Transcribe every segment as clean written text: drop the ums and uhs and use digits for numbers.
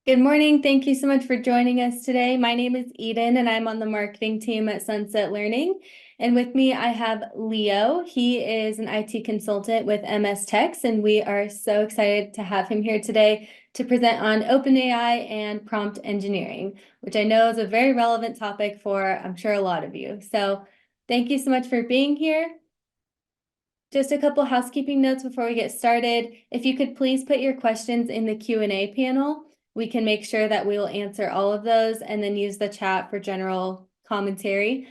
Good morning. Thank you so much for joining us today. My name is Eden, and I'm on the marketing team at Sunset Learning. And with me, I have Leo. He is an IT consultant with MS Techs, and we are so excited to have him here today to present on OpenAI and prompt engineering, which I know is a very relevant topic for, I'm sure, a lot of you. So thank you so much for being here. Just a couple housekeeping notes before we get started. If you could please put your questions in the Q&A panel, we can make sure that we will answer all of those and then use the chat for general commentary.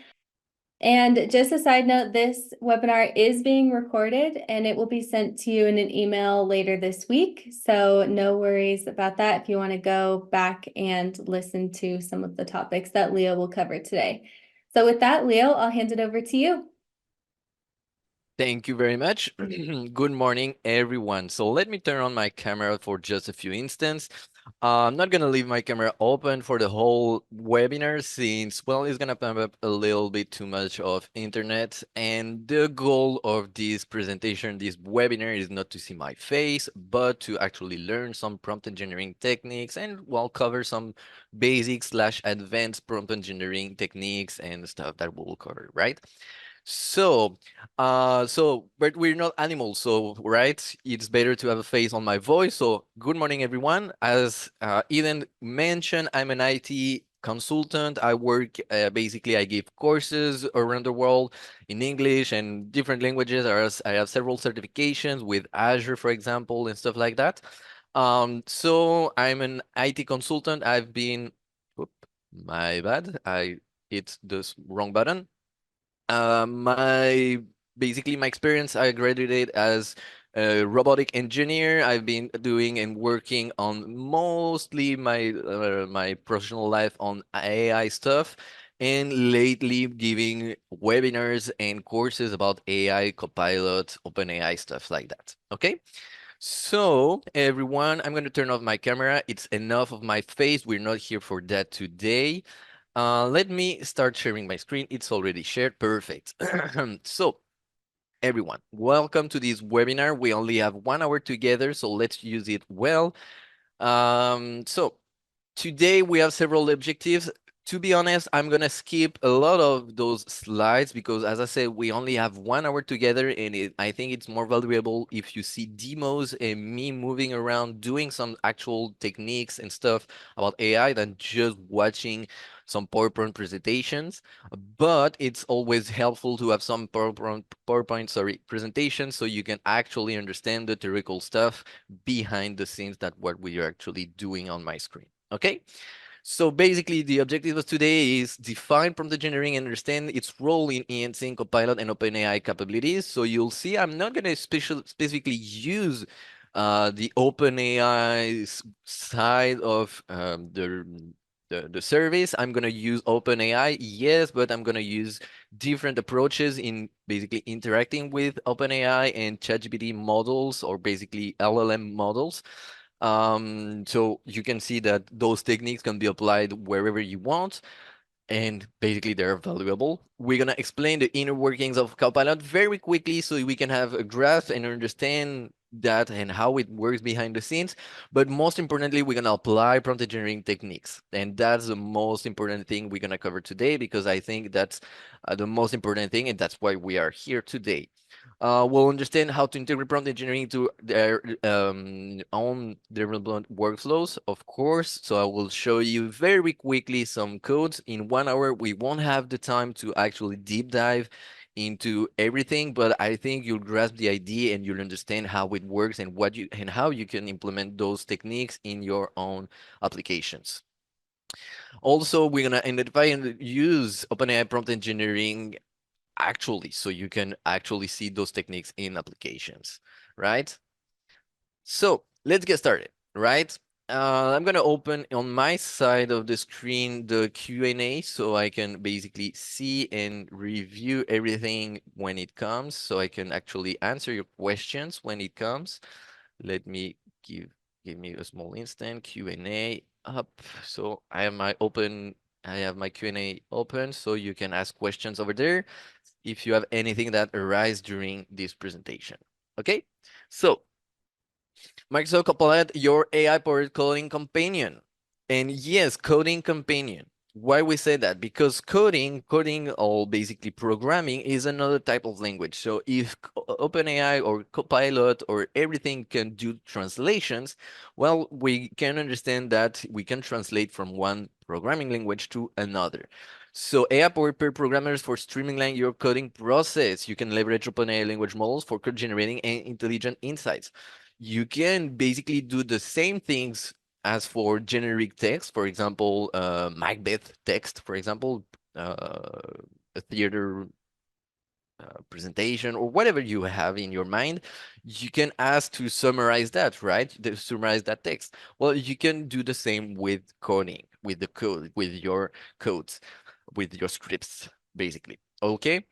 And just a side note, this webinar is being recorded and it will be sent to you in an email later this week. So no worries about that if you want to go back and listen to some of the topics that Leo will cover today. So with that, Leo, I'll hand it over to you. Thank you very much. Good morning, everyone. So let me turn on my camera for just a few instants. I'm not going to leave my camera open for the whole webinar since, well, it's going to pump up a little bit too much of internet. And the goal of this presentation, this webinar, is not to see my face, but to actually learn some prompt engineering techniques and, well, cover some basic/advanced prompt engineering techniques and stuff that we'll cover, right? So, but we're not animals, so, right? It's better to have a face on my voice. So, good morning, everyone. As Eden mentioned, I'm an IT consultant. I work, basically, I give courses around the world in English and different languages. I have several certifications with Azure, for example, and stuff like that. So I'm an IT consultant. I've been, whoop, my bad. I hit the wrong button. Basically my experience, I graduated as a robotic engineer. I've been doing and working on mostly my professional life on AI stuff, and lately giving webinars and courses about AI, Copilot, OpenAI, stuff like that. Okay. So everyone, I'm going to turn off my camera. It's enough of my face. We're not here for that today. Let me start sharing my screen. It's already shared. Perfect. So, everyone, welcome to this webinar. We only have 1 hour together, so let's use it well. So, today we have several objectives. To be honest, I'm gonna skip a lot of those slides because, as I said, we only have 1 hour together, and I think it's more valuable if you see demos and me moving around doing some actual techniques and stuff about AI than just watching some PowerPoint presentations. But it's always helpful to have some PowerPoint, presentations so you can actually understand the theoretical stuff behind the scenes that what we are actually doing on my screen. Okay. So basically, the objective of today is define prompt engineering and understand its role in enhancing Copilot and OpenAI capabilities. So you'll see I'm not going to specifically use the OpenAI side of the service. I'm going to use OpenAI, yes, but I'm going to use different approaches in basically interacting with OpenAI and ChatGPT models, or basically LLM models. So you can see that those techniques can be applied wherever you want, and basically they're valuable. We're gonna explain the inner workings of Copilot very quickly so we can have a grasp and understand that and how it works behind the scenes. But most importantly, we're gonna apply prompt engineering techniques. And that's the most important thing we're gonna cover today, because I think that's the most important thing, and that's why we are here today. We'll understand how to integrate prompt engineering to their own development workflows, of course. So I will show you very quickly some codes. In 1 hour, we won't have the time to actually deep dive into everything, but I think you'll grasp the idea and you'll understand how it works and how you can implement those techniques in your own applications. Also, we're gonna identify and use OpenAI prompt engineering actually, so you can actually see those techniques in applications, right? So let's get started, right? I'm gonna open on my side of the screen the Q&A so I can basically see and review everything when it comes, so I can actually answer your questions when it comes. Let me give me a small instant. Q&A up. So I have my Q&A open, so you can ask questions over there if you have anything that arises during this presentation. Okay, so Microsoft Copilot, your AI-powered coding companion. And yes, coding companion. Why we say that? Because coding or basically programming is another type of language. So if OpenAI or Copilot or everything can do translations, well, we can understand that we can translate from one programming language to another. So AI powered pair programmers for streamlining your coding process. You can leverage OpenAI language models for code generating and intelligent insights. You can basically do the same things as for generic text, for example, Macbeth text, for example, uh, a theater presentation or whatever you have in your mind, you can ask to summarize that, right? To summarize that text. Well, you can do the same with coding, with the code, with your codes, with your scripts, basically. Okay,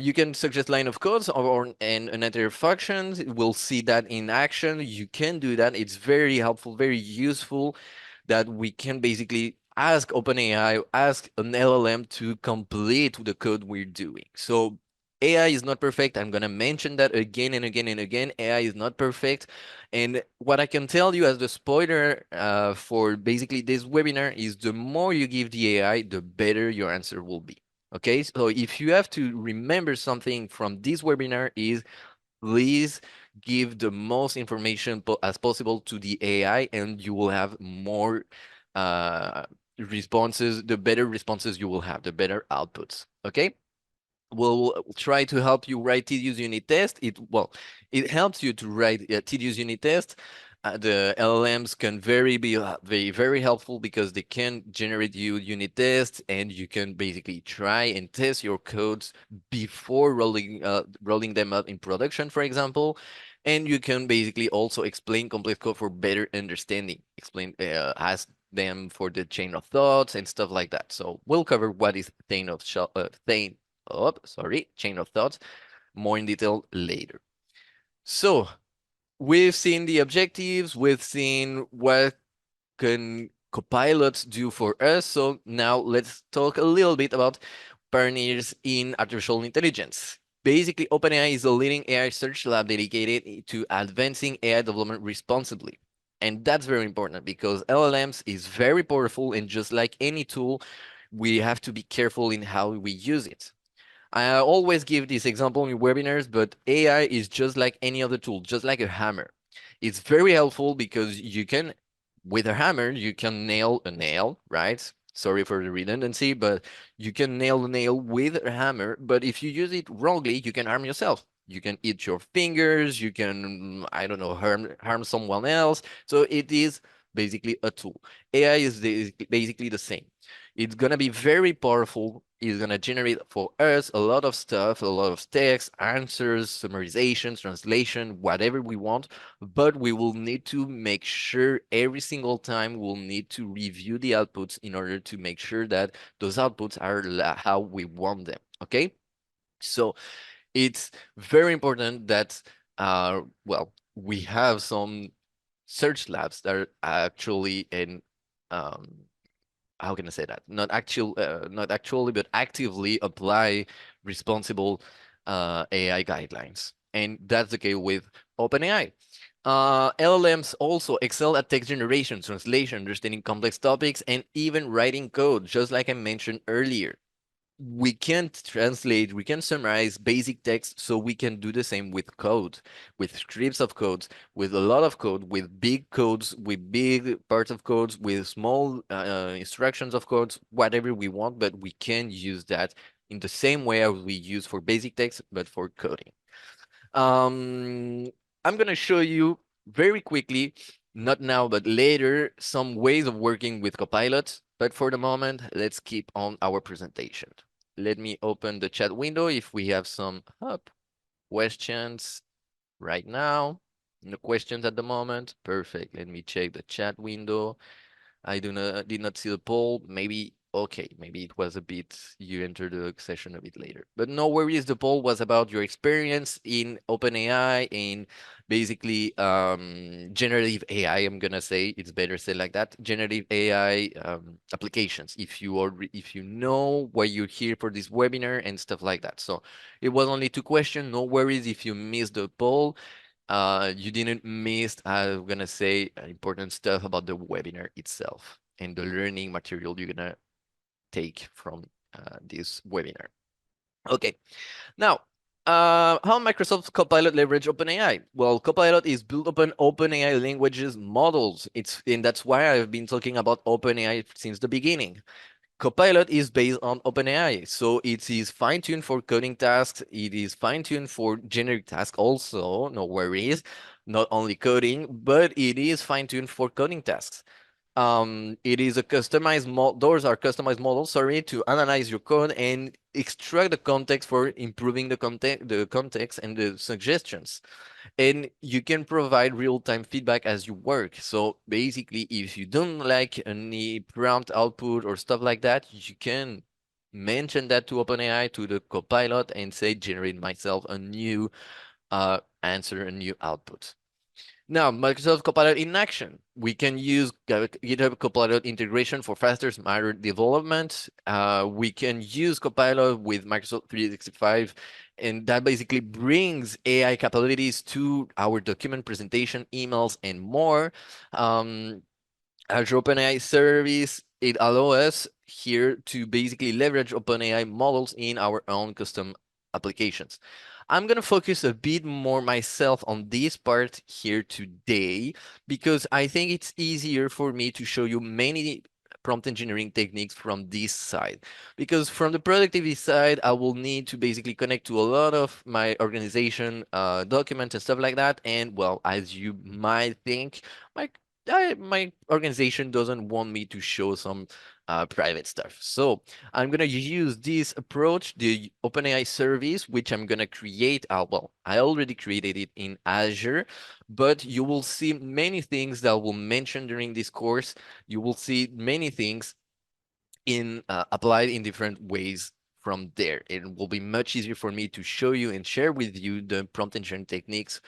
you can suggest line of codes and another functions. We'll see that in action. You can do that. It's very helpful, very useful that we can basically ask OpenAI, ask an LLM to complete the code we're doing. So AI is not perfect. I'm gonna mention that again and again and again. AI is not perfect. And what I can tell you as the spoiler for basically this webinar is the more you give the AI, the better your answer will be. Okay, so if you have to remember something from this webinar is please give the most information as possible to the AI and you will have more uh, responses. The better responses you will have, the better outputs. Okay, we'll try to help you write tedious unit test. It helps you to write a tedious unit test. The LLMs can very helpful because they can generate you unit tests and you can basically try and test your codes before rolling them out in production, for example. And you can basically also explain complex code for better understanding. Ask them for the chain of thoughts and stuff like that. So we'll cover what is chain of thoughts more in detail later. So we've seen the objectives, we've seen what can copilots do for us. So now let's talk a little bit about pioneers in artificial intelligence. Basically, OpenAI is a leading AI search lab dedicated to advancing AI development responsibly. And that's very important because LLMs is very powerful, and just like any tool, we have to be careful in how we use it. I always give this example in webinars, but AI is just like any other tool, just like a hammer. It's very helpful because with a hammer, you can nail a nail, right? Sorry for the redundancy, but you can nail a nail with a hammer. But if you use it wrongly, you can harm yourself. You can eat your fingers, you can, I don't know, harm someone else. So it is basically a tool. AI is basically the same. It's gonna be very powerful. It's gonna generate for us a lot of stuff, a lot of text, answers, summarizations, translation, whatever we want. But we will need to make sure every single time we'll need to review the outputs in order to make sure that those outputs are how we want them. Okay, so it's very important that we have some search labs that are actually in um, how can I say that? Not actually, but actively apply responsible AI guidelines, and that's the case with OpenAI. LLMs also excel at text generation, translation, understanding complex topics, and even writing code, just like I mentioned earlier. We can translate, we can summarize basic text, so we can do the same with code, with scripts of codes, with a lot of code, with big codes, with big parts of codes, with small instructions of codes, whatever we want, but we can use that in the same way as we use for basic text, but for coding. Um, I'm gonna show you very quickly, not now, but later, some ways of working with Copilot. But for the moment, let's keep on our presentation. Let me open the chat window if we have some questions right now. No questions at the moment. Perfect. Let me check the chat window. I did not see the poll. Maybe okay, maybe it was a bit you entered the session a bit later. But no worries, the poll was about your experience in OpenAI, in basically generative AI. I'm gonna say it's better said like that. Generative AI applications. If you know why you're here for this webinar and stuff like that. So it was only two questions. No worries if you missed the poll. You didn't miss, I'm gonna say, important stuff about the webinar itself and the learning material you're gonna take from this webinar. Okay, now, how Microsoft Copilot leverage OpenAI? Well, Copilot is built upon OpenAI languages models. And that's why I've been talking about OpenAI since the beginning. Copilot is based on OpenAI, so it is fine-tuned for coding tasks. It is fine-tuned for generic tasks also, no worries. Not only coding, but it is fine-tuned for coding tasks. It is a customized those are customized models, sorry, to analyze your code and extract the context for improving the context and the suggestions. And you can provide real-time feedback as you work. So basically, if you don't like any prompt output or stuff like that, you can mention that to OpenAI, to the Copilot, and say, generate myself a new answer, a new output. Now, Microsoft Copilot in action. We can use GitHub Copilot integration for faster, smarter development. We can use Copilot with Microsoft 365, and that basically brings AI capabilities to our document presentation, emails, and more. Azure OpenAI service, it allows us here to basically leverage OpenAI models in our own custom applications. I'm going to focus a bit more myself on this part here today because I think it's easier for me to show you many prompt engineering techniques from this side. Because from the productivity side, I will need to basically connect to a lot of my organization documents and stuff like that. And well, as you might think, my my organization doesn't want me to show some private stuff. So I'm going to use this approach, the OpenAI service, which I'm going to create. Well, I already created it in Azure, but you will see many things that I will mention during this course. You will see many things in applied in different ways from there. It will be much easier for me to show you and share with you the prompt engineering techniques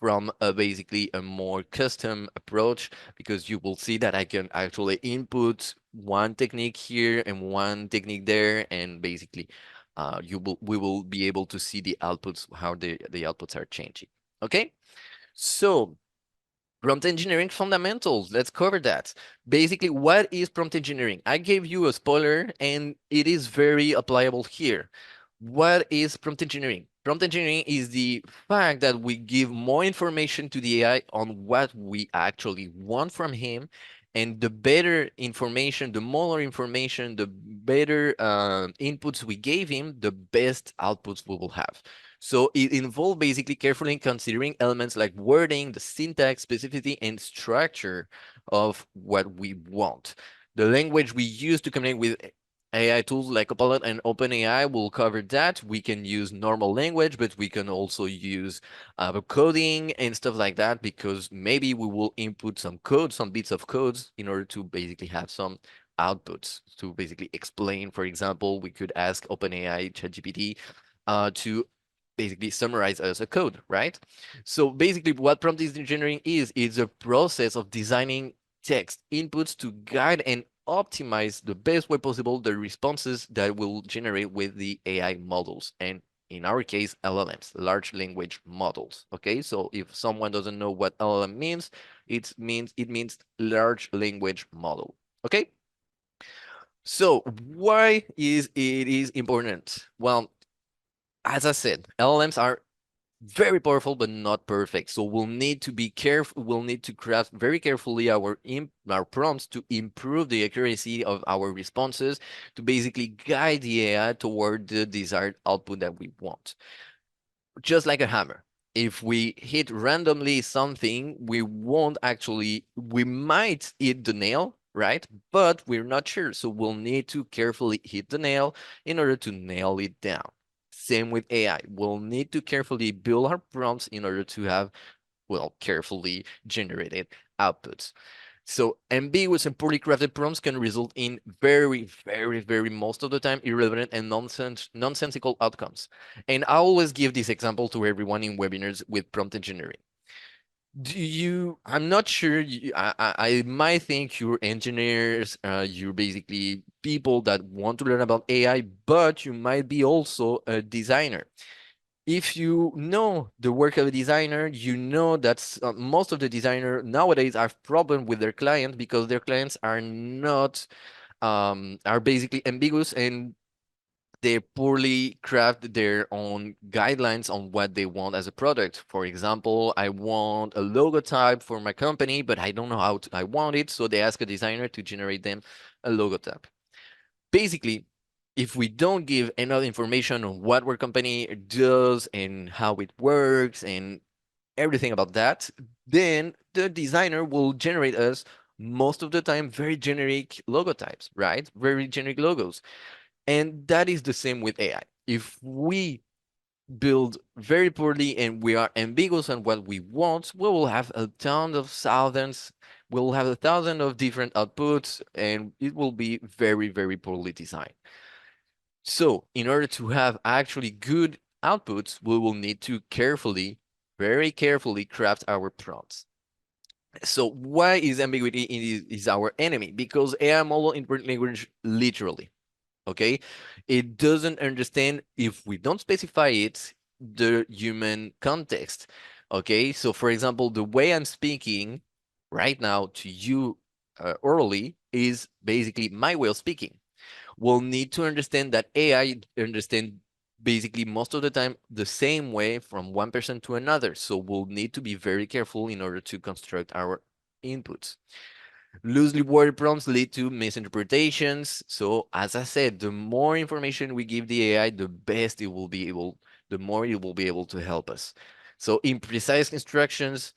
from basically a more custom approach, because you will see that I can actually input one technique here and one technique there, and basically we will be able to see the outputs, how the outputs are changing. Okay, so prompt engineering fundamentals, let's cover that. Basically, what is prompt engineering? I gave you a spoiler and it is very applicable here. What is prompt engineering? Prompt engineering is the fact that we give more information to the AI on what we actually want from him. And the better information, the more information, the better inputs we gave him, the best outputs we will have. So it involved basically carefully considering elements like wording, the syntax, specificity, and structure of what we want. The language we use to communicate with AI tools like Copilot and OpenAI will cover that. We can use normal language, but we can also use coding and stuff like that, because maybe we will input some code, some bits of codes in order to basically have some outputs to basically explain. For example, we could ask OpenAI ChatGPT to basically summarize as a code, right? So basically what prompt engineering is a process of designing text inputs to guide and optimize the best way possible the responses that will generate with the AI models. And in our case, LLMs, large language models. Okay, so if someone doesn't know what LLM means, it means large language model. Okay, so why is it is important? Well, as I said, LLMs are very powerful, but not perfect. So we'll need to be careful. We'll need to craft very carefully our prompts to improve the accuracy of our responses, to basically guide the AI toward the desired output that we want. Just like a hammer. If we hit randomly something, we might hit the nail, right? But we're not sure. So we'll need to carefully hit the nail in order to nail it down. Same with AI. We'll need to carefully build our prompts in order to have, well, carefully generated outputs. So ambiguous and poorly crafted prompts can result in very most of the time irrelevant and nonsensical outcomes. And I always give this example to everyone in webinars with prompt engineering. I'm not sure, I might think you're engineers, you're basically people that want to learn about AI, but you might be also a designer. If you know the work of a designer, you know that most of the designer nowadays have problem with their clients because their clients are not are basically ambiguous, and they poorly craft their own guidelines on what they want as a product. For example, I want a logo type for my company, but I don't know how I want it, so they ask a designer to generate them a logo type. Basically, if we don't give enough information on what our company does and how it works and everything about that, then the designer will generate us most of the time very generic logo types, right? Very generic logos. And that is the same with AI. If we build very poorly and we are ambiguous on what we want, we will have a ton of thousands, we'll have a thousand of different outputs, and it will be very, very poorly designed. So in order to have actually good outputs, we will need to carefully, very carefully craft our prompts. So why is ambiguity is our enemy? Because AI model interpret language literally. Okay, it doesn't understand if we don't specify it the human context. Okay, so for example, the way I'm speaking right now to you orally is basically my way of speaking. We'll need to understand that AI understand basically most of the time the same way from one person to another, so we'll need to be very careful in order to construct our inputs. Loosely worded prompts lead to misinterpretations. So as I said, the more information we give the AI, the more it will be able to help us. So imprecise instructions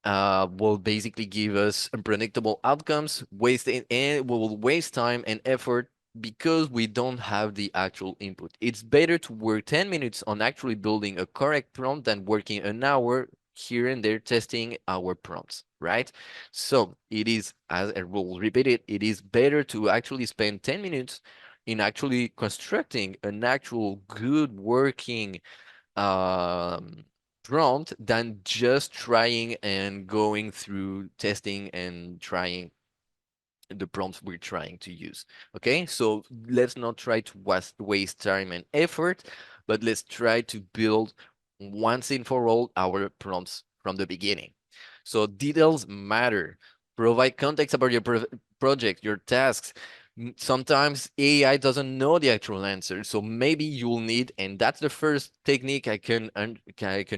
will basically give us unpredictable outcomes, and will waste time and effort because we don't have the actual input. It's better to work 10 minutes on actually building a correct prompt than working an hour here and there testing our prompts, right? So it is, as I will repeat it, it is better to actually spend 10 minutes in actually constructing an actual good working um, prompt than just trying and going through testing and trying the prompts we're trying to use. Okay, so let's not try to waste time and effort, but let's try to build once and for all our prompts from the beginning. So details matter. Provide context about your project, your tasks. Sometimes AI doesn't know the actual answer, so maybe you'll need, and that's the first technique I can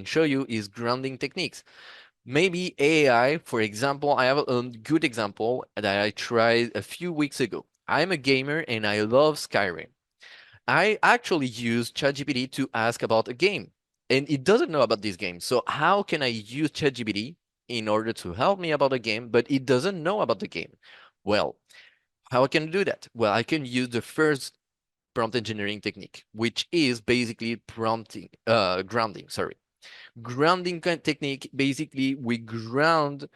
show you is grounding techniques. Maybe AI, for example, I have a good example that I tried a few weeks ago. I'm a gamer and I love Skyrim. I actually use ChatGPT to ask about a game, and it doesn't know about this game. So how can I use ChatGPT in order to help me about a game, but it doesn't know about the game? Well, how I can do that? Well, I can use the first prompt engineering technique, which is basically grounding, sorry. Grounding technique, basically we ground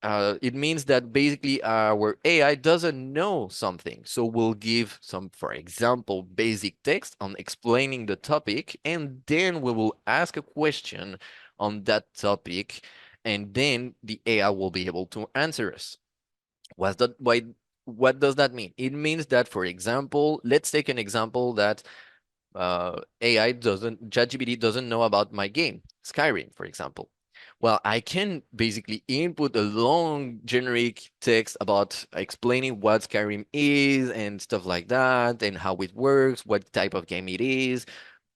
it means that basically our AI doesn't know something. So we'll give some, for example, basic text on explaining the topic, and then we will ask a question on that topic, and then the AI will be able to answer us. What's that? What does that mean? It means that, for example, let's take an example that ChatGPT doesn't know about my game, Skyrim, for example. Well, I can basically input a long generic text about explaining what Skyrim is and stuff like that, and how it works, what type of game it is.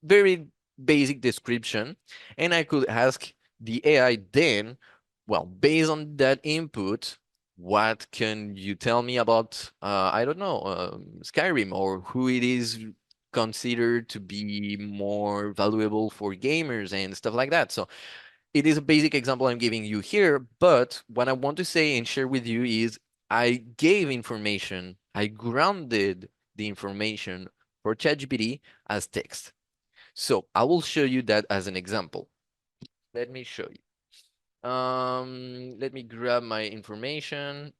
Very basic description. And I could ask the AI then, well, based on that input, what can you tell me about, I don't know, Skyrim, or who it is considered to be more valuable for gamers and stuff like that. So it is a basic example I'm giving you here, but what I want to say and share with you is I gave information, I grounded the information for ChatGPT as text. So I will show you that as an example. Let me show you. Let me grab my information.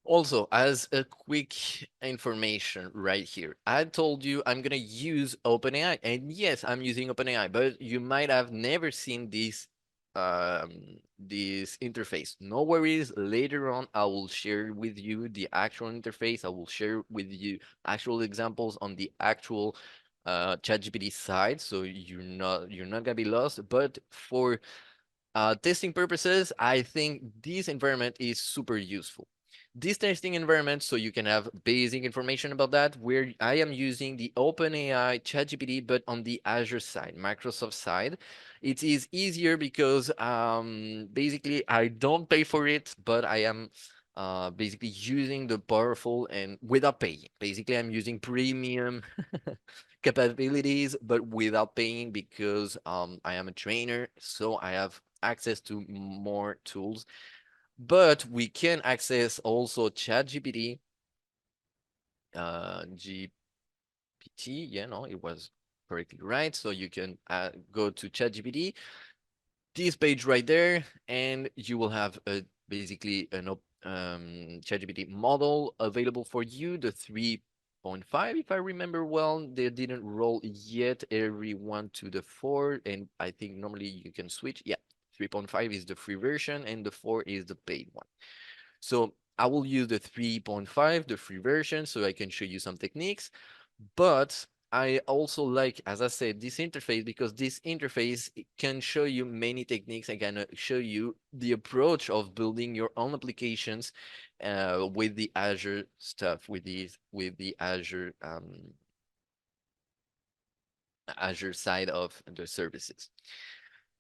Also, as a quick information right here, I told you I'm gonna use OpenAI, and yes, I'm using OpenAI, but you might have never seen this interface. No worries, later on I will share with you the actual interface. I will share with you actual examples on the actual ChatGPT side, so you're not gonna be lost. But for testing purposes, I think this environment is super useful. This testing environment, so you can have basic information about that, where I am using the OpenAI ChatGPT, but on the Azure side, Microsoft side. It is easier because basically I don't pay for it, but I am basically using the powerful and without paying. Basically, I'm using premium capabilities, but without paying because I am a trainer, so I have access to more tools. But we can access also ChatGPT, GPT. Yeah, no, it was correctly right. So you can go to ChatGPT, this page right there, and you will have a basically an ChatGPT model available for you, the 3.5, if I remember well. They didn't roll yet everyone to the 4, and I think normally you can switch. Yeah, 3.5 is the free version, and the 4 is the paid one. So I will use the 3.5, the free version, so I can show you some techniques. But I also like, as I said, this interface because this interface can show you many techniques and can show you the approach of building your own applications with the Azure stuff, with the Azure side of the services.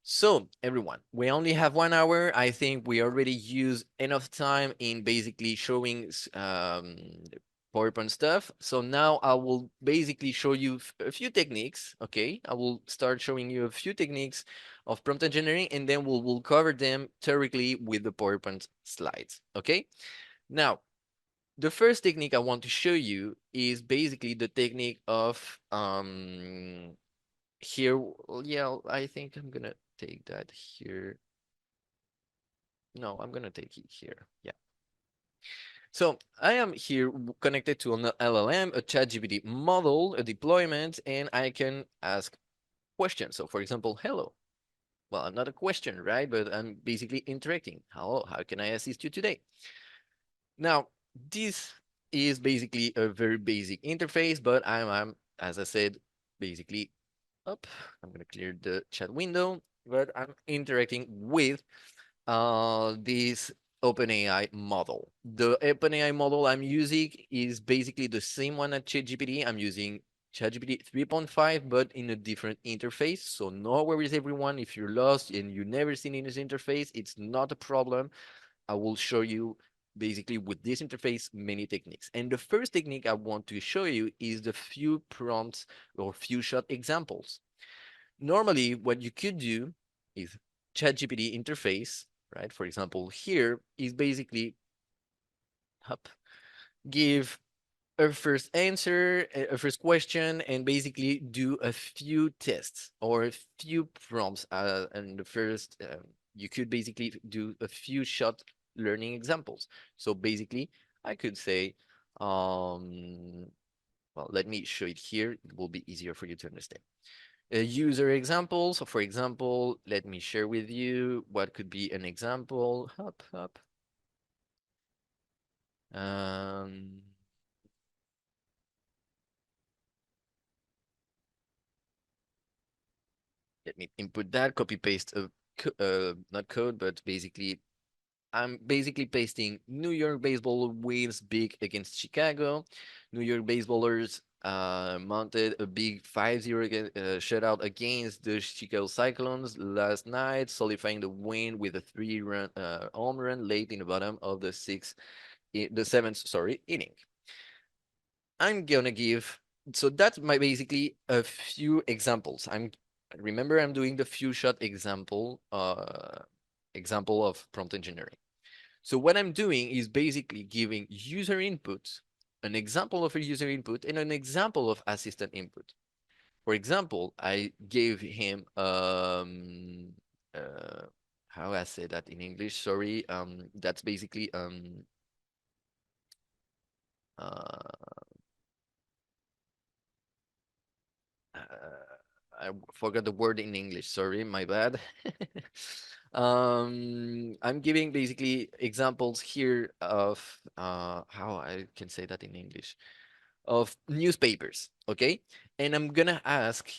So, everyone, we only have 1 hour. I think we already used enough time in basically showing PowerPoint stuff. So now I will basically show you a few techniques. Okay, I will start showing you a few techniques of prompt engineering, and then we'll cover them theoretically with the PowerPoint slides. Okay, now the first technique I want to show you is basically the technique of here. Well, yeah, I think I'm gonna take that here. No, I'm gonna take it here. Yeah. So I am here connected to an LLM, a ChatGPT model, a deployment, and I can ask questions. So for example, hello. Well, I'm not a question, right? But I'm basically interacting. Hello, how can I assist you today? Now, this is basically a very basic interface, but I'm as I said, basically up. I'm gonna clear the chat window, but I'm interacting with this OpenAI model. The OpenAI model I'm using is basically the same one as ChatGPT. I'm using ChatGPT 3.5, but in a different interface. So no worries, everyone. If you're lost and you've never seen this interface, it's not a problem. I will show you basically with this interface many techniques. And the first technique I want to show you is the few prompts or few shot examples. Normally, what you could do is ChatGPT interface, right? For example, here is basically up, give a first answer, a first question, and basically do a few tests or a few prompts. And the first, you could basically do a few shot learning examples. So basically, I could say, well, let me show it here. It will be easier for you to understand. A user example. So for example, let me share with you what could be an example. Up, up. Um, Let me input that, copy paste not code, but basically I'm basically pasting New York baseball wins big against Chicago. New York baseballers mounted a big 5-0 shutout against the Chicago Cyclones last night, solidifying the win with a 3-run home run late in the bottom of the seventh, sorry, inning. I'm gonna give, so that's my basically a few examples. Remember I'm doing the few shot example of prompt engineering. So what I'm doing is basically giving user input, an example of a user input, and an example of assistant input. For example, I gave him how I say that in English, sorry. That's basically uh I forgot the word in English. Sorry, my bad. I'm giving basically examples here of how I can say that in English. of newspapers, okay? And I'm gonna ask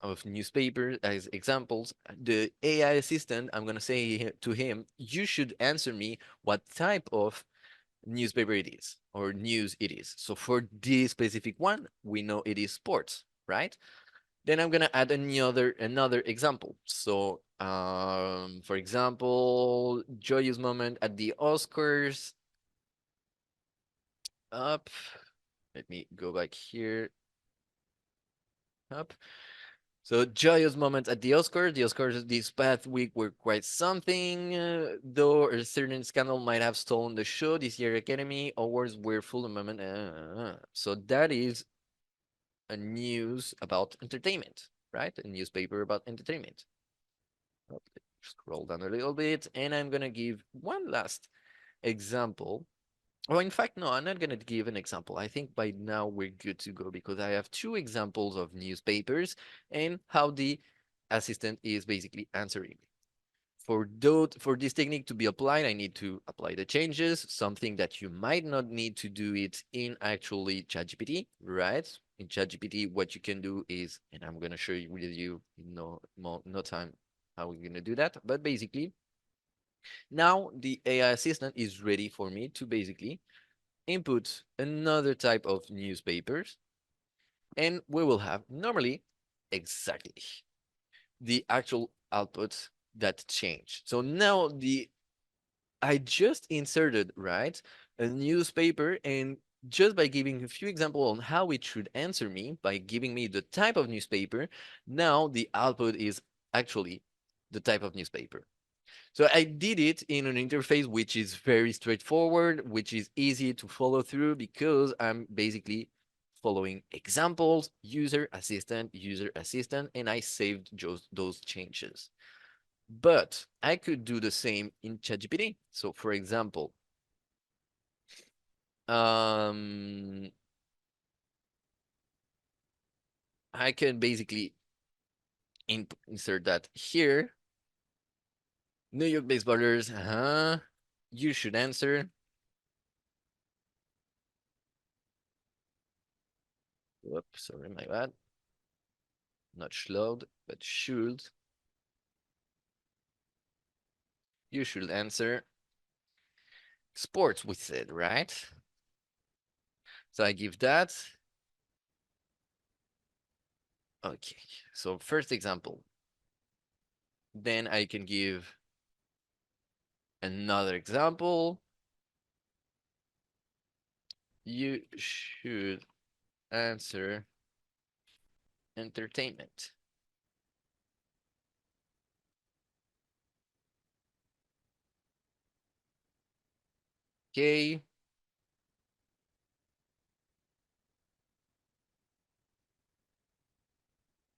of newspapers as examples, the AI assistant, I'm gonna say to him, you should answer me what type of newspaper it is or news it is. So for this specific one, we know it is sports, right? Then I'm gonna add another example. So for example, joyous moment at the Oscars. Up. Let me go back here. Up. So joyous moments at the Oscars. The Oscars this past week were quite something, though a certain scandal might have stolen the show. This year Academy Awards were full of moment. So that is a news about entertainment, right? A newspaper about entertainment. Scroll down a little bit, and I'm gonna give one last example. Well, in fact, no, I'm not gonna give an example. I think by now we're good to go because I have two examples of newspapers and how the assistant is basically answering. For this technique to be applied, I need to apply the changes, something that you might not need to do it in actually ChatGPT, right? In ChatGPT, what you can do is, and I'm gonna show you with you in no time how we're gonna do that, but basically, now the AI assistant is ready for me to basically input another type of newspapers, and we will have normally exactly the actual output that changed. So now I just inserted, right, a newspaper, and just by giving a few examples on how it should answer me, by giving me the type of newspaper, now the output is actually the type of newspaper. So I did it in an interface which is very straightforward, which is easy to follow through because I'm basically following examples, user assistant, and I saved those changes. But I could do the same in ChatGPT. So for example, um, I can basically insert that here. New York baseballers, you should answer. Whoops, sorry, my bad. Not should, but should. You should answer sports, we said, right? So I give that. Okay, so first example. Then I can give another example. You should answer entertainment. Okay.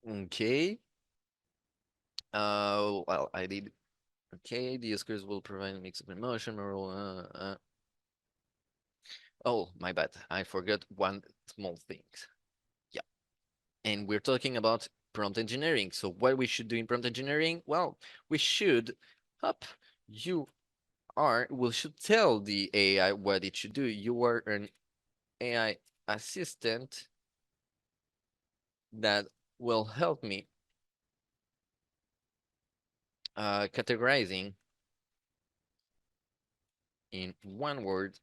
Okay. Well, I did. Okay, the Oscars will provide a mix of emotion, moral. Oh, my bad. I forgot one small thing. Yeah, and we're talking about prompt engineering. So what we should do in prompt engineering? Well, we should up. You we should tell the AI what it should do. You are an AI assistant that will help me categorizing in one word.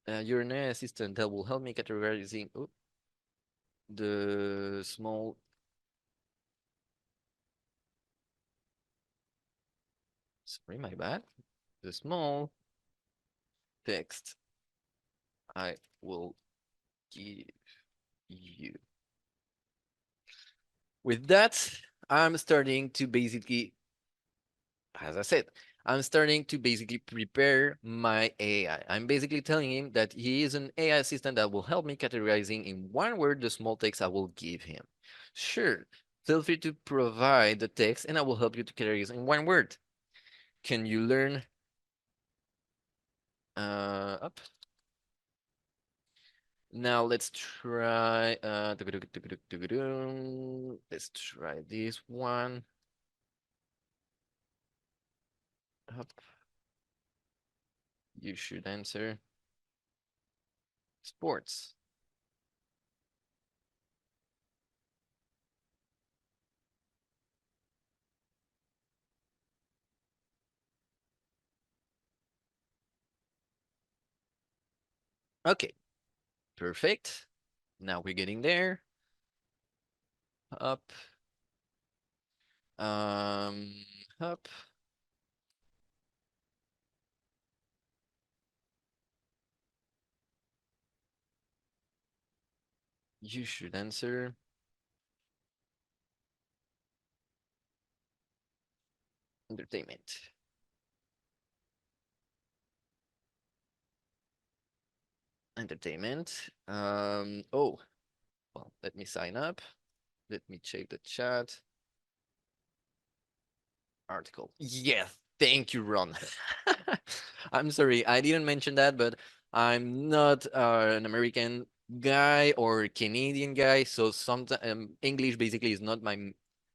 You're an AI assistant that will help me categorizing the small. Sorry, my bad. The small text I will give you. With that, I'm starting to basically, as I said, I'm starting to basically prepare my AI. I'm basically telling him that he is an AI assistant that will help me categorizing in one word the small text I will give him. Sure, feel free to provide the text and I will help you to categorize in one word. Can you learn up? Now let's try let's try this one. Up. You should answer Sports. Okay, perfect. Now we're getting there. Up. Um, Up. You should answer entertainment. Entertainment. Oh, well, let me sign up. Let me check the chat. Article. Yes, thank you, Ron. I'm sorry, I didn't mention that, but I'm not an American guy or Canadian guy, so sometimes English basically is not my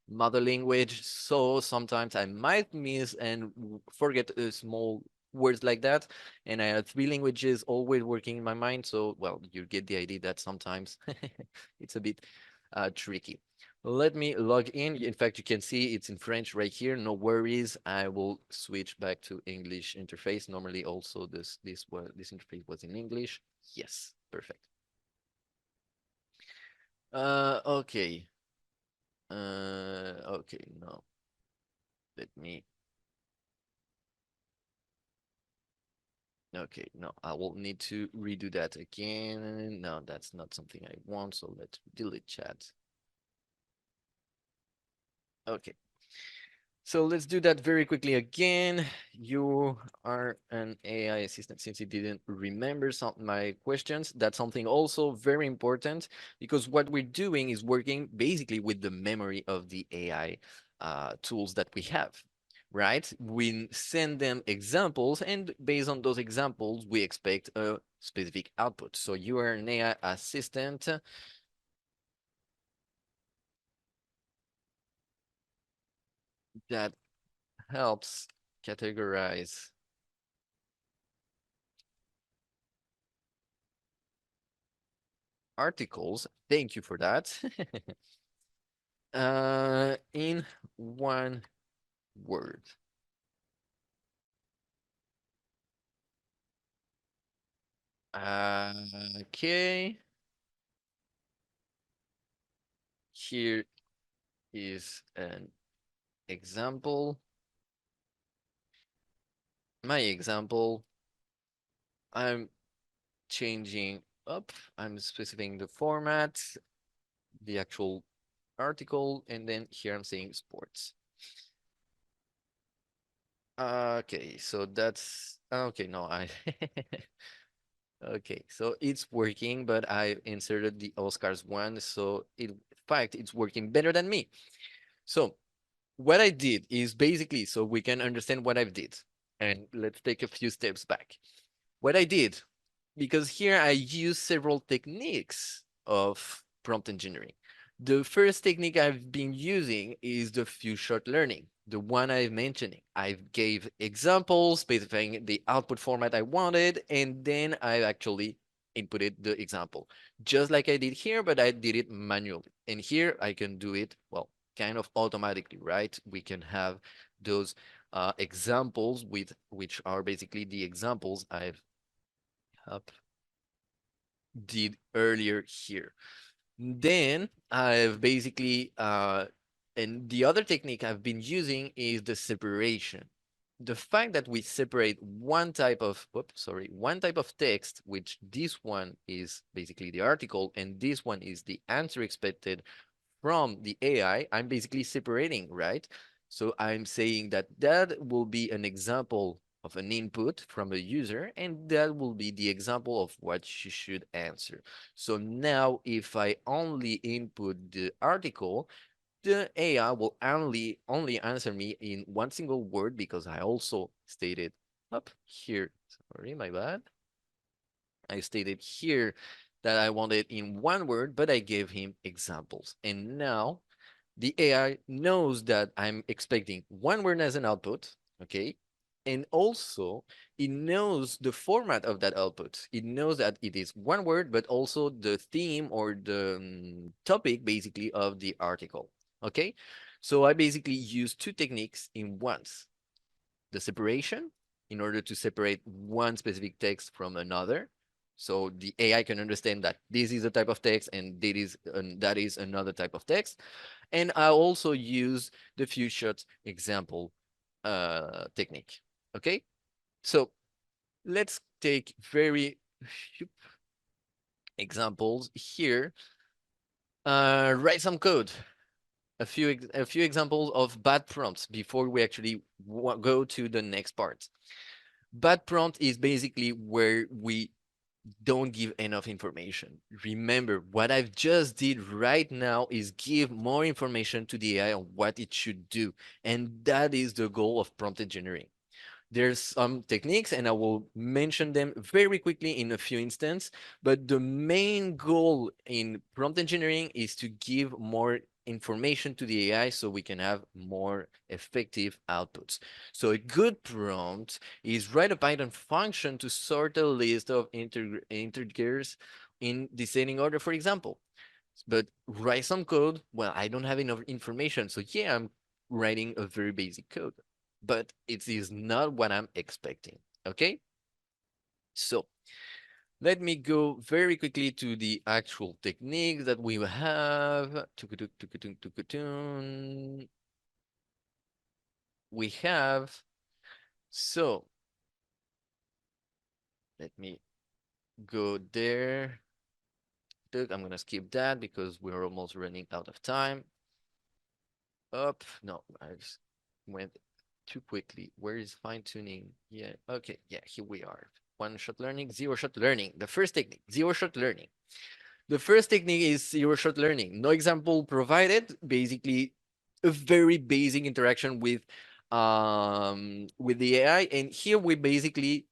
mother language. So sometimes I might miss and forget small words like that. And I have three languages always working in my mind. So, well, you get the idea that sometimes it's a bit tricky. Let me log in. In fact, you can see it's in French right here. No worries. I will switch back to English interface. Normally, also this interface was in English. Yes, perfect. Okay. Okay. No, let me. Okay, no, I will need to redo that again. No, that's not something I want. So let's delete chat. Okay. So let's do that very quickly again. You are an AI assistant since you didn't remember some my questions. That's something also very important because what we're doing is working basically with the memory of the AI tools that we have, right? We send them examples, and based on those examples, we expect a specific output. So you are an AI assistant that helps categorize articles. Thank you for that. In one word. Okay. Here is an example. My example, I'm changing up, I'm specifying the format, the actual article, and then here I'm saying sports. Okay, so that's okay. No, I okay, so it's working, but I inserted the Oscars one, so in fact it's working better than me. So what I did is basically so we can understand what I did, and let's take a few steps back. What I did, because here I use several techniques of prompt engineering. The first technique I've been using is the few shot learning, the one I've mentioning. I gave examples specifying the output format I wanted, and then I actually inputted the example, just like I did here, but I did it manually. And here I can do it, well, kind of automatically, right? We can have those examples with which are basically the examples I've did earlier here. Then I've basically, and the other technique I've been using is the separation. The fact that we separate one type of, oops, sorry, one type of text, which this one is basically the article, and this one is the answer expected from the AI, I'm basically separating, right? So I'm saying that that will be an example of an input from a user, and that will be the example of what she should answer. So now if I only input the article, the AI will only answer me in one single word because I also stated up here. Sorry, my bad. I stated here that I wanted in one word, but I gave him examples. And now the AI knows that I'm expecting one word as an output, okay? And also, it knows the format of that output. It knows that it is one word, but also the theme or the topic, basically, of the article. Okay? So I basically use two techniques in once. The separation, in order to separate one specific text from another. So the AI can understand that this is a type of text and that is another type of text. And I also use the few shot example technique. Okay, so let's take very few examples here. Write some code. A few examples of bad prompts before we actually go to the next part. Bad prompt is basically where we don't give enough information. Remember, what I've just did right now is give more information to the AI on what it should do. And that is the goal of prompt engineering. There's some techniques, and I will mention them very quickly in a few instances. But the main goal in prompt engineering is to give more information to the AI so we can have more effective outputs. So a good prompt is write a Python function to sort a list of integers in descending order, for example. But write some code. Well, I don't have enough information. So yeah, I'm writing a very basic code, but it is not what I'm expecting. Okay. So let me go very quickly to the actual techniques that we have. We have, so let me go there. I'm gonna skip that because we're almost running out of time. Up. No, I just went too quickly. Where is fine tuning? Yeah, okay, yeah, here we are. One shot learning, zero shot learning. The first technique, zero shot learning. The first technique is zero shot learning. No example provided, basically a very basic interaction with the AI. And here we basically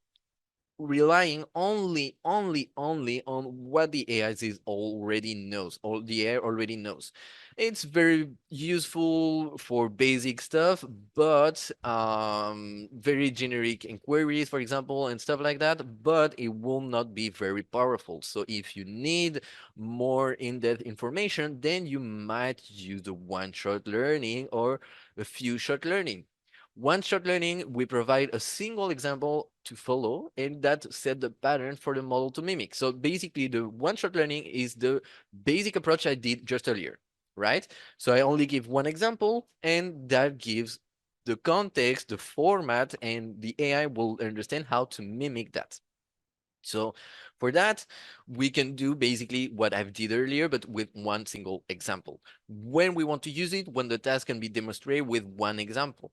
relying only on what the AI is already knows, or the AI already knows. It's very useful for basic stuff, but very generic inquiries, for example, and stuff like that, but it will not be very powerful. So if you need more in-depth information, then you might use the one-shot learning or a few-shot learning. One-shot learning, we provide a single example to follow, and that set the pattern for the model to mimic. So basically, the one-shot learning is the basic approach I did just earlier, right? So I only give one example, and that gives the context, the format, and the AI will understand how to mimic that. So for that, we can do basically what I've did earlier, but with one single example. When we want to use it, when the task can be demonstrated with one example.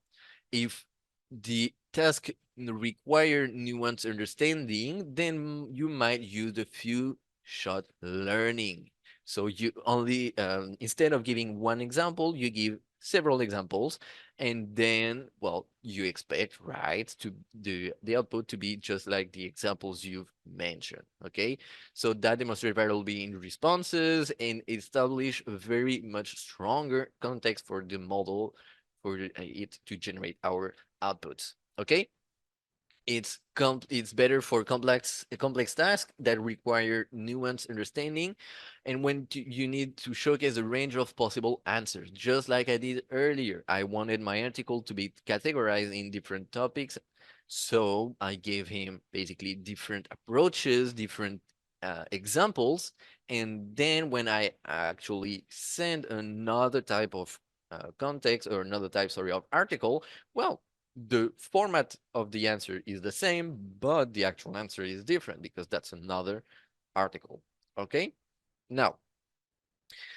If the task require nuanced understanding, then you might use a few shot learning. So you only, instead of giving one example, you give several examples, and then, well, you expect, right, to the output to be just like the examples you've mentioned. Okay, so that demonstrated pattern will be in responses and establish a very much stronger context for the model for it to generate our outputs. Okay, it's better for complex tasks that require nuanced understanding, and when you need to showcase a range of possible answers, just like I did earlier. I wanted my article to be categorized in different topics, so I gave him basically different approaches, different examples, and then when I actually send another type of context, or another type, sorry, of article, well, the format of the answer is the same, but the actual answer is different because that's another article. Okay? Now,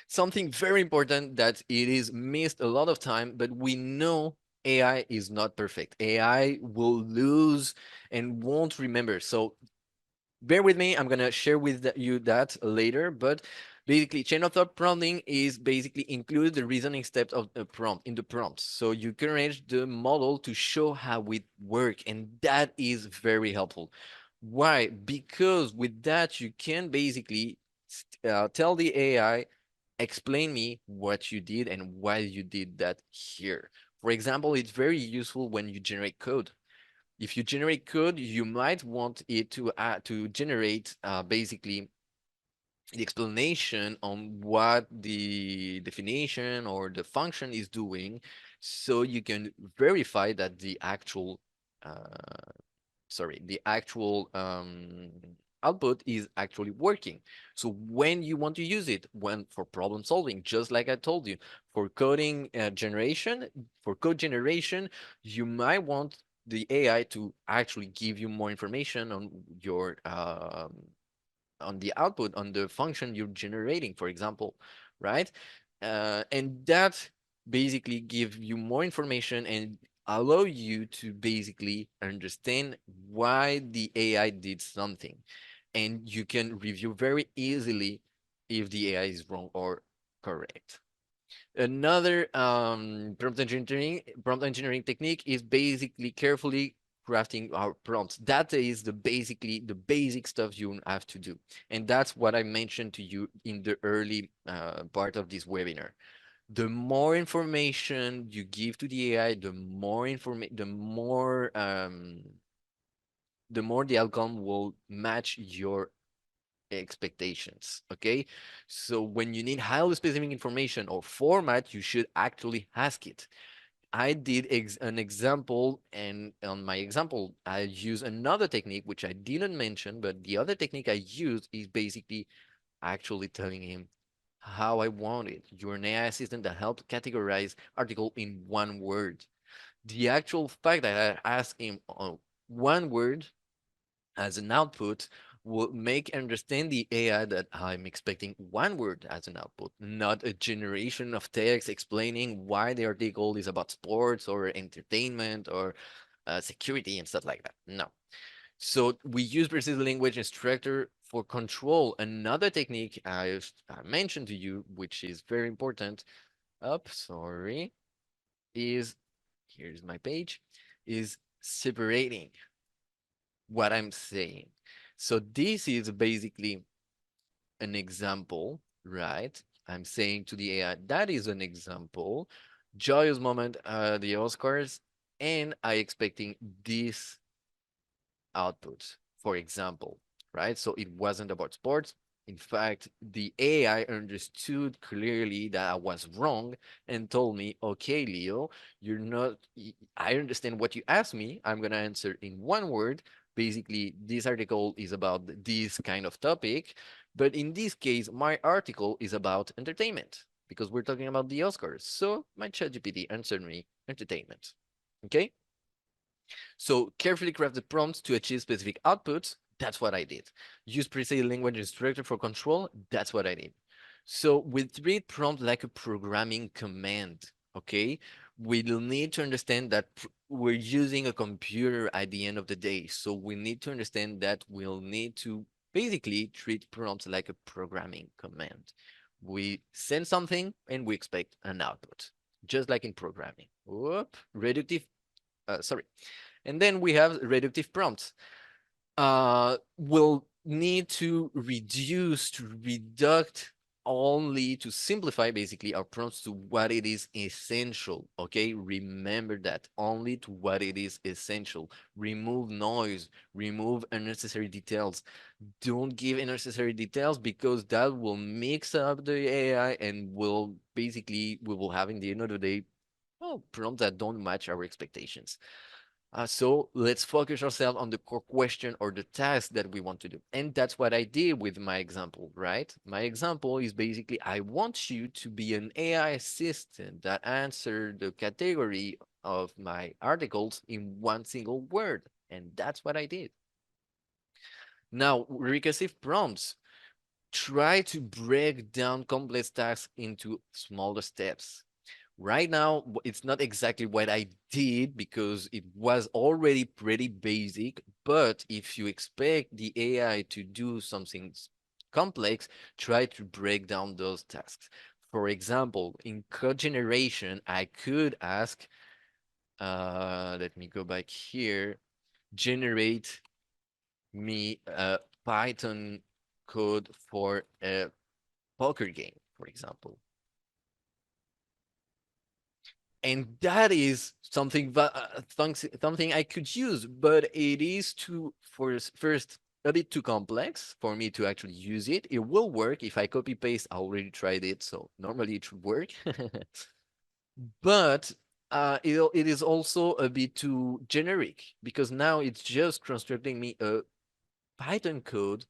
something very important that it is missed a lot of time, but we know AI is not perfect. AI will lose and won't remember. So bear with me. I'm gonna share with you that later, but basically chain of thought prompting is basically include the reasoning steps of the prompt in the prompt. So you can arrange the model to show how it works, and that is very helpful. Why? Because with that, you can basically tell the AI, explain me what you did and why you did that here. For example, it's very useful when you generate code. If you generate code, you might want it to generate basically the explanation on what the definition or the function is doing, so you can verify that the actual output is actually working. So when you want to use it, when for problem solving, just like I told you, for code generation, you might want the AI to actually give you more information on the output, on the function you're generating, for example, right? And that basically give you more information and allow you to basically understand why the AI did something. And you can review very easily if the AI is wrong or correct. Another prompt engineering technique is basically carefully crafting our prompts. That is basically the basic stuff you have to do, and that's what I mentioned to you in the early part of this webinar. The more information you give to the AI, the more the outcome will match your expectations. Okay, so when you need highly specific information or format, you should actually ask it. I did an example, and on my example I use another technique which I didn't mention, but the other technique I use is basically actually telling him how I want it. You're an AI assistant that helps categorize article in one word. The actual fact that I ask him on one word as an output will make understand the AI that I'm expecting one word as an output, not a generation of text explaining why the article is about sports or entertainment or security and stuff like that. No. So we use precision language instructor for control. Another technique I mentioned to you, which is very important. Sorry, is here's my page, is separating what I'm saying. So this is basically an example, right? I'm saying to the AI, that is an example. Joyous moment, the Oscars, and I expecting this output, for example, right? So it wasn't about sports. In fact, the AI understood clearly that I was wrong and told me, okay, Leo, you're not, I understand what you asked me. I'm going to answer in one word. Basically, this article is about this kind of topic. But in this case, my article is about entertainment because we're talking about the Oscars. So my ChatGPT answered me entertainment. Okay. So carefully craft the prompts to achieve specific outputs. That's what I did. Use preset language instructor for control. That's what I did. So we treat prompt like a programming command. Okay, we'll need to understand that we're using a computer at the end of the day. So we need to understand that we'll need to basically treat prompts like a programming command. We send something and we expect an output, just like in programming. Whoop, reductive, sorry, and then we have reductive prompts. We'll need to reduct only to simplify basically our prompts to what it is essential. Okay, remember that only to what it is essential. Remove noise, remove unnecessary details. Don't give unnecessary details because that will mix up the AI and will basically we will have in the end of the day, well, prompts that don't match our expectations. So let's focus ourselves on the core question or the task that we want to do. And that's what I did with my example, right? My example is basically, I want you to be an AI assistant that answer the category of my articles in one single word. And that's what I did. Now, recursive prompts try to break down complex tasks into smaller steps. Right now, it's not exactly what I did because it was already pretty basic. But if you expect the AI to do something complex, try to break down those tasks. For example, in code generation, I could ask, let me go back here, generate me a Python code for a poker game, for example. And that is something that something I could use, but it is too first a bit too complex for me to actually use it. It will work if I copy paste. I already tried it, so normally it should work. But it is also a bit too generic because now it's just constructing me a Python code.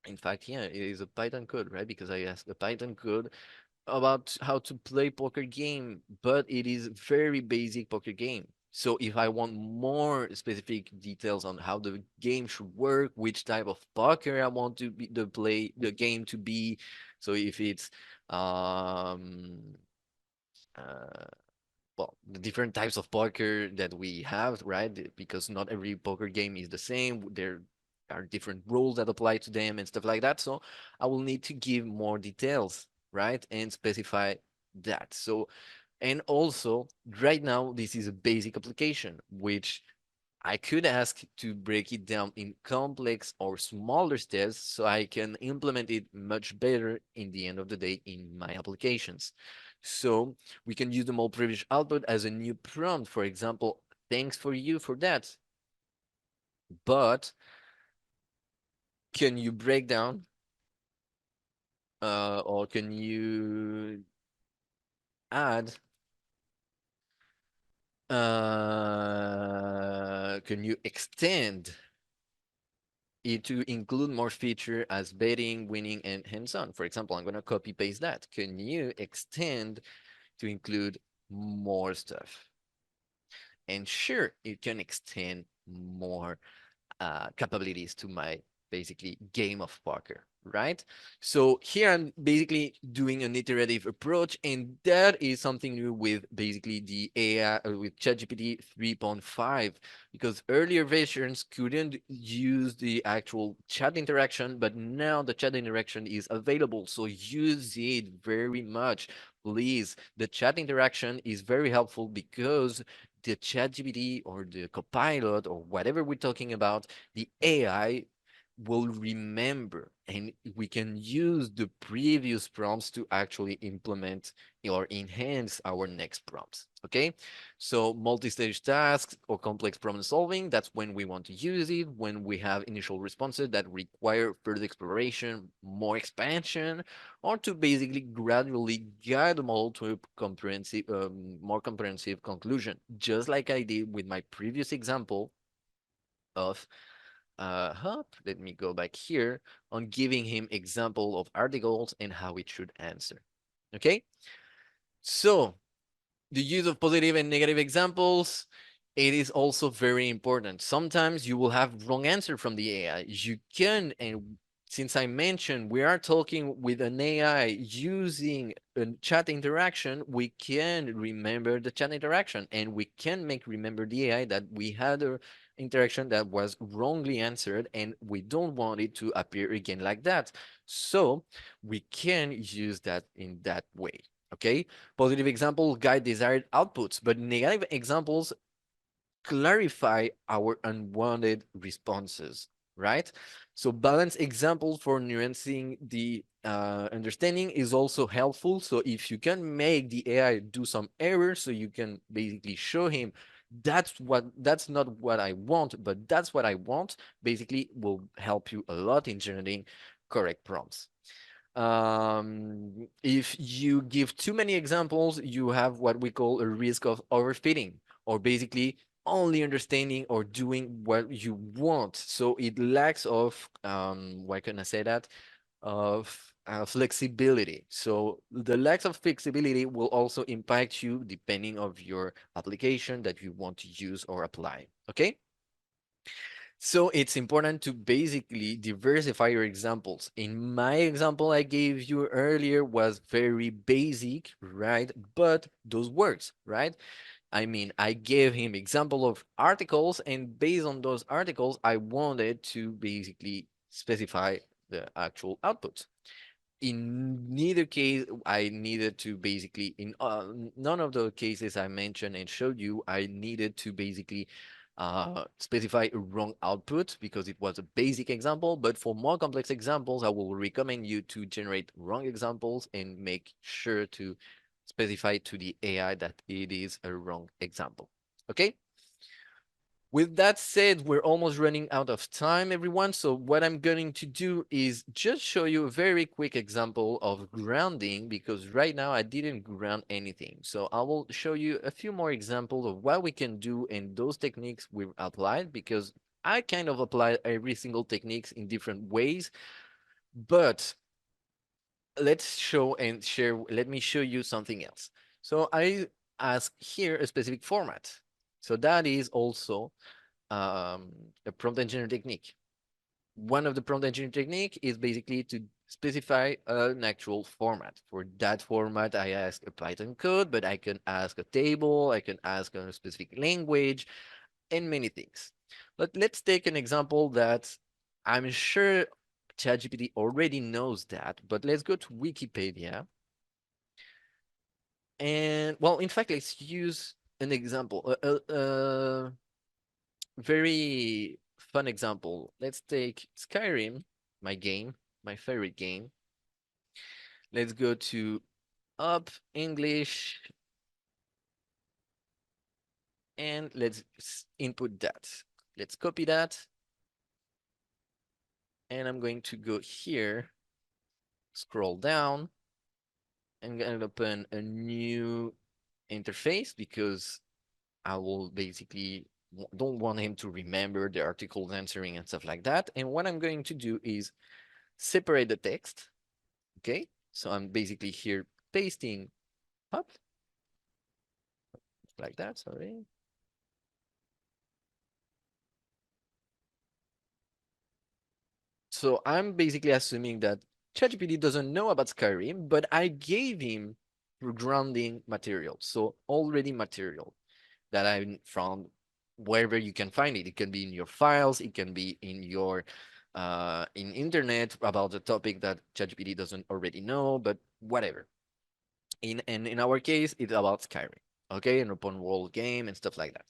In fact, yeah, it is a Python code, right? Because I asked a Python code about how to play poker game, but it is very basic poker game. So if I want more specific details on how the game should work, which type of poker I want to be the game to be, so if it's um uh well, the different types of poker that we have, right? Because not every poker game is the same. There are different rules that apply to them and stuff like that. So I will need to give more details, right? And specify that. So, and also right now, this is a basic application, which I could ask to break it down in complex or smaller steps so I can implement it much better in the end of the day in my applications. So we can use the mole privilege output as a new prompt. For example, thanks for you for that. But can you break down or can you add can you extend it to include more feature as betting, winning, and hands-on? For example, I'm going to copy paste that. Can you extend to include more stuff? And sure, it can extend more capabilities to my basically game of poker, right? So here I'm basically doing an iterative approach, and that is something new with basically the AI with ChatGPT 3.5, because earlier versions couldn't use the actual chat interaction, but now the chat interaction is available. So use it very much. Please, the chat interaction is very helpful because the ChatGPT or the Copilot or whatever we're talking about, the AI will remember and we can use the previous prompts to actually implement or enhance our next prompts. Okay, so multi-stage tasks or complex problem solving, that's when we want to use it, when we have initial responses that require further exploration, more expansion, or to basically gradually guide them all to a comprehensive more comprehensive conclusion, just like I did with my previous example of let me go back here on giving him example of articles and how it should answer. Okay, so the use of positive and negative examples, it is also very important. Sometimes you will have wrong answer from the AI. You can, and since I mentioned we are talking with an AI using a chat interaction, we can remember the chat interaction and we can make remember the AI that we had a interaction that was wrongly answered and we don't want it to appear again like that. So we can use that in that way. Okay, positive examples guide desired outputs, but negative examples clarify our unwanted responses, right? So balanced examples for nuancing the understanding is also helpful. So if you can make the AI do some errors, so you can basically show him that's not what I want, but that's what I want, basically will help you a lot in generating correct prompts. If you give too many examples, you have what we call a risk of overfitting, or basically only understanding or doing what you want. So it lacks of, why can I say that? Of flexibility. So the lack of flexibility will also impact you depending of your application that you want to use or apply. Okay? So it's important to basically diversify your examples. In my example I gave you earlier was very basic, right? But those works, right? I mean, I gave him example of articles, and based on those articles, I wanted to basically specify the actual output. In neither case, I needed to basically, in none of the cases I mentioned and showed you, I needed to basically specify a wrong output because it was a basic example. But for more complex examples, I will recommend you to generate wrong examples and make sure to specify to the AI that it is a wrong example. Okay? With that said, we're almost running out of time, everyone. So what I'm going to do is just show you a very quick example of grounding, because right now I didn't ground anything. So I will show you a few more examples of what we can do and those techniques we've applied, because I kind of apply every single techniques in different ways. But let's show and share. Let me show you something else. So I ask here a specific format. So that is also a prompt engineer technique. One of the prompt engineer technique is basically to specify an actual format. For that format, I ask a Python code, but I can ask a table, I can ask a specific language, and many things. But let's take an example that I'm sure ChatGPT already knows that, but let's go to Wikipedia. And well, in fact, let's use an example, very fun example. Let's take Skyrim, my game, my favorite game. Let's go to up English and let's input that. Let's copy that. And I'm going to go here, scroll down, and gonna open a new interface because I will basically don't want him to remember the articles answering and stuff like that. And what I'm going to do is separate the text. Okay, so I'm basically here pasting up like that, sorry. So I'm basically assuming that ChatGPT doesn't know about Skyrim, but I gave him grounding material. So already material that I found wherever you can find it. It can be in your files, it can be in your in internet about the topic that ChatGPT doesn't already know, but whatever. In our case, it's about Skyrim, okay, an open world game and stuff like that.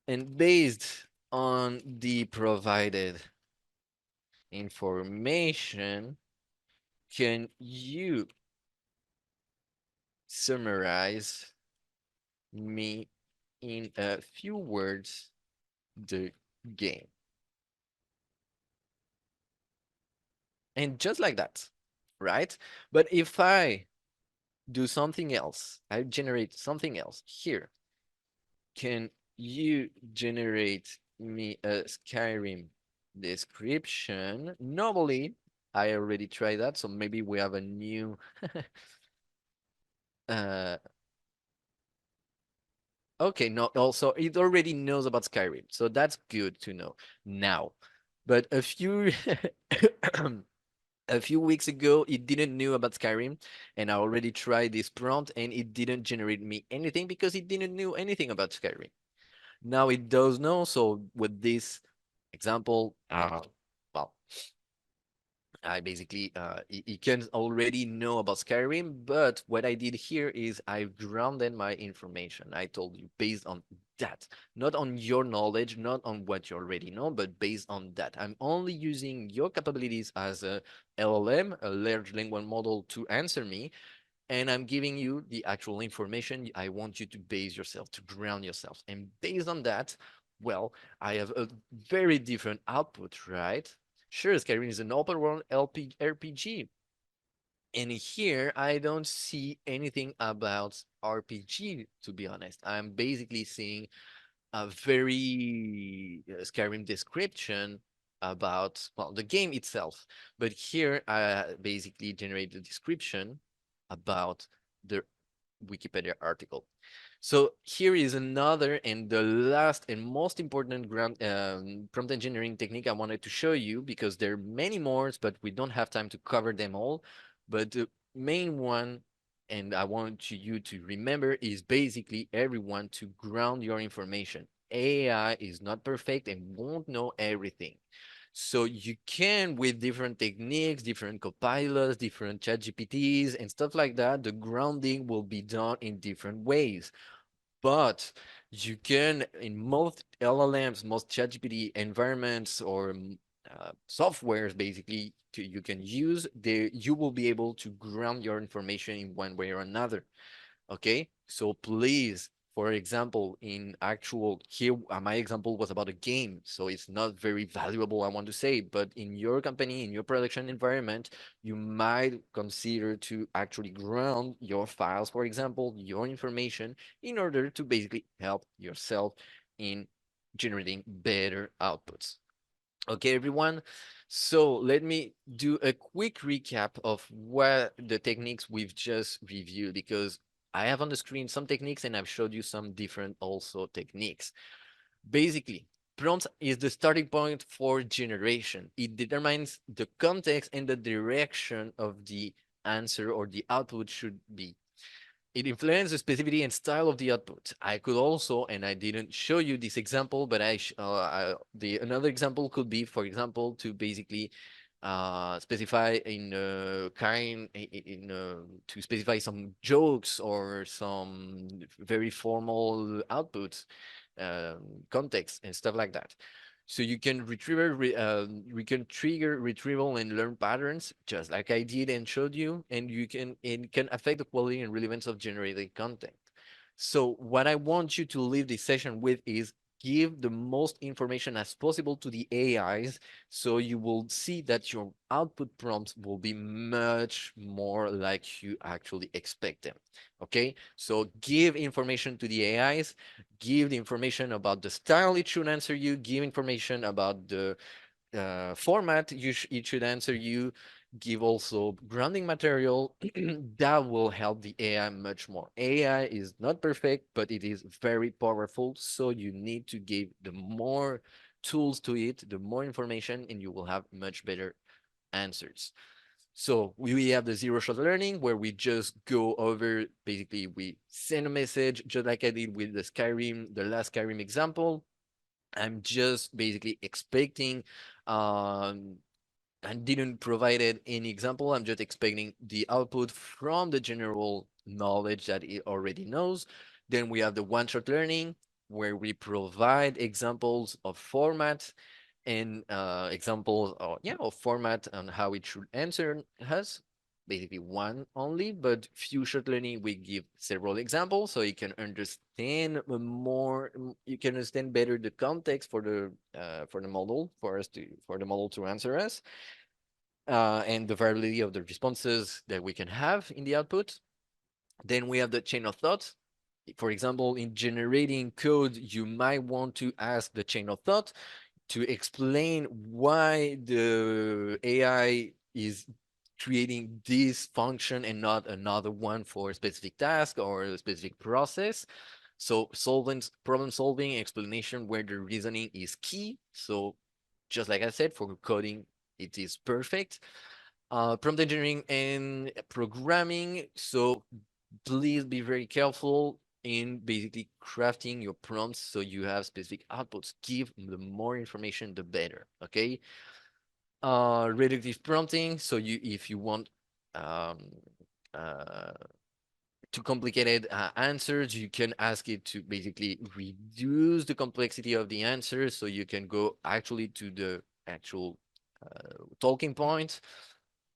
And based on the provided information, can you summarize me in a few words the game? And just like that, right? But if I do something else, I generate something else here. Can you generate me a Skyrim description? Normally, I already tried that, so maybe we have a new uh okay, no, also it already knows about Skyrim, so that's good to know now. But a few a few weeks ago, it didn't know about Skyrim, and I already tried this prompt, and it didn't generate me anything because it didn't know anything about Skyrim. Now it does know, so with this example, well, I basically it can already know about Skyrim, but what I did here is I grounded my information. I told you based on that, not on your knowledge, not on what you already know, but based on that. I'm only using your capabilities as a LLM, a large language model, to answer me, and I'm giving you the actual information I want you to base yourself, to ground yourself. And based on that, well, I have a very different output, right? Sure, Skyrim is an open world RPG. And here I don't see anything about RPG, to be honest. I'm basically seeing a very Skyrim description about, well, the game itself. But here I basically generate the description about the Wikipedia article. So here is another and the last and most important prompt engineering technique I wanted to show you, because there are many more, but we don't have time to cover them all. But the main one, and I want you to remember, is basically everyone to ground your information. AI is not perfect and won't know everything. So you can, with different techniques, different copilots, different chat GPTs and stuff like that, the grounding will be done in different ways. But you can, in most LLMs, most ChatGPT environments or softwares basically you can use, you will be able to ground your information in one way or another. Okay, so please, for example, in actual here, my example was about a game, so it's not very valuable, I want to say, but in your company, in your production environment, you might consider to actually ground your files, for example, your information, in order to basically help yourself in generating better outputs. Okay, everyone. So let me do a quick recap of what the techniques we've just reviewed, because I have on the screen some techniques and I've showed you some different also techniques. Basically, prompt is the starting point for generation. It determines the context and the direction of the answer or the output should be. It influences the specificity and style of the output. I could also, and I didn't show you this example, but the another example could be, for example, to basically specify in kind in to specify some jokes or some very formal outputs, context and stuff like that. So you can we can trigger retrieval and learn patterns, just like I did and showed you, and it can affect the quality and relevance of generated content. So what I want you to leave this session with is give the most information as possible to the AIs, so you will see that your output prompts will be much more like you actually expect them. Okay, so give information to the AIs, give the information about the style it should answer you, give information about the format it should answer you, give also grounding material that will help the AI much more. AI is not perfect, but it is very powerful. So you need to give the more tools to it, the more information, and you will have much better answers. So we have the zero shot learning, where we just go over, basically we send a message, just like I did with the last Skyrim example. I'm just basically expecting, um, I didn't provided any example. I'm just expecting the output from the general knowledge that it already knows. Then we have the one-shot learning, where we provide examples of format and examples of, yeah, of format and how it should answer us. Basically one only, but few shot learning, we give several examples so you can understand more, you can understand better the context for the model, for the model to answer us, and the variability of the responses that we can have in the output. Then we have the chain of thought. For example, in generating code, you might want to ask the chain of thought to explain why the AI is creating this function and not another one for a specific task or a specific process. So problem solving, explanation where the reasoning is key. So just like I said, for coding, it is perfect. Prompt engineering and programming. So please be very careful in basically crafting your prompts so you have specific outputs. Give the more information, the better. Okay. Reductive prompting. So if you want um, uh, too complicated answers, you can ask it to basically reduce the complexity of the answers, so you can go actually to the actual talking points.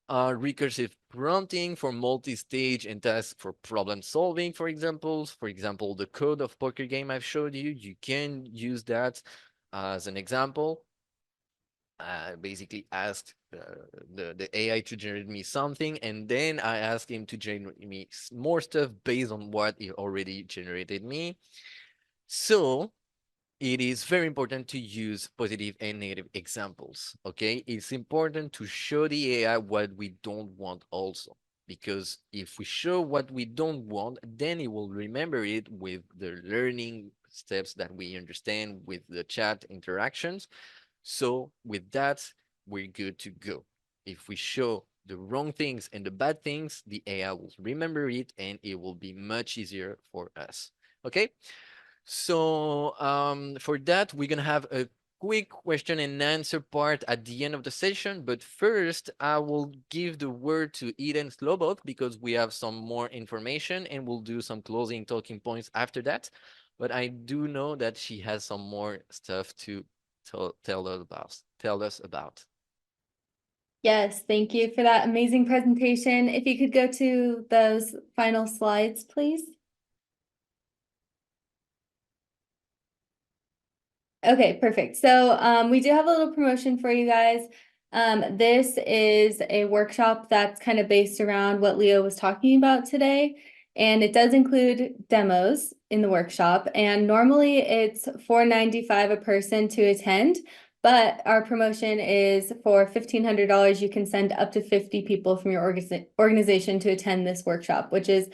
Recursive prompting for multi-stage and tasks for problem solving, for example. For example, the code of poker game I've showed you, you can use that as an example. Basically asked the AI to generate me something, and then I asked him to generate me more stuff based on what it already generated me. So it is very important to use positive and negative examples. Okay, it's important to show the AI what we don't want also, because if we show what we don't want, then it will remember it with the learning steps that we understand with the chat interactions. So with that, we're good to go. If we show the wrong things and the bad things, the AI will remember it and it will be much easier for us. Okay, so for that, we're gonna have a quick question and answer part at the end of the session. But first, I will give the word to Eden Slobot because we have some more information and we'll do some closing talking points after that. But I do know that she has some more stuff to tell us about. tell us about. Yes, thank you for that amazing presentation. If you could go to those final slides, please. Okay, perfect. So we do have a little promotion for you guys. This is a workshop that's kind of based around what Leo was talking about today. And it does include demos in the workshop. And normally it's $495 a person to attend. But our promotion is for $1,500. You can send up to 50 people from your organization to attend this workshop, which is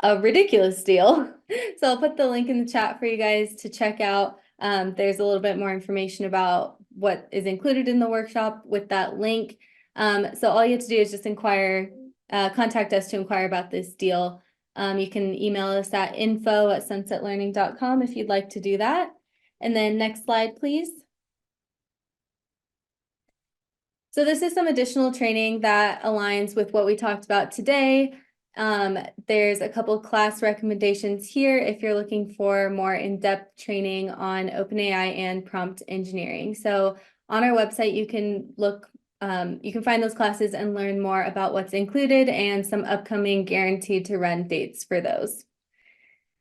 a ridiculous deal. So I'll put the link in the chat for you guys to check out. There's a little bit more information about what is included in the workshop with that link. So all you have to do is just contact us to inquire about this deal. You can email us at info@sunsetlearning.com if you'd like to do that. And then next slide, please. So this is some additional training that aligns with what we talked about today. There's a couple class recommendations here if you're looking for more in-depth training on OpenAI and prompt engineering. So on our website, you can find those classes and learn more about what's included and some upcoming guaranteed to run dates for those.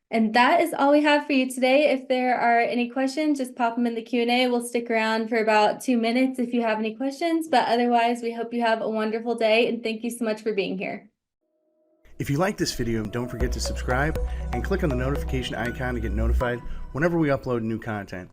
And that is all we have for you today. If there are any questions, just pop them in the Q&A. We'll stick around for about 2 minutes if you have any questions, but otherwise we hope you have a wonderful day and thank you so much for being here. If you like this video, don't forget to subscribe and click on the notification icon to get notified whenever we upload new content.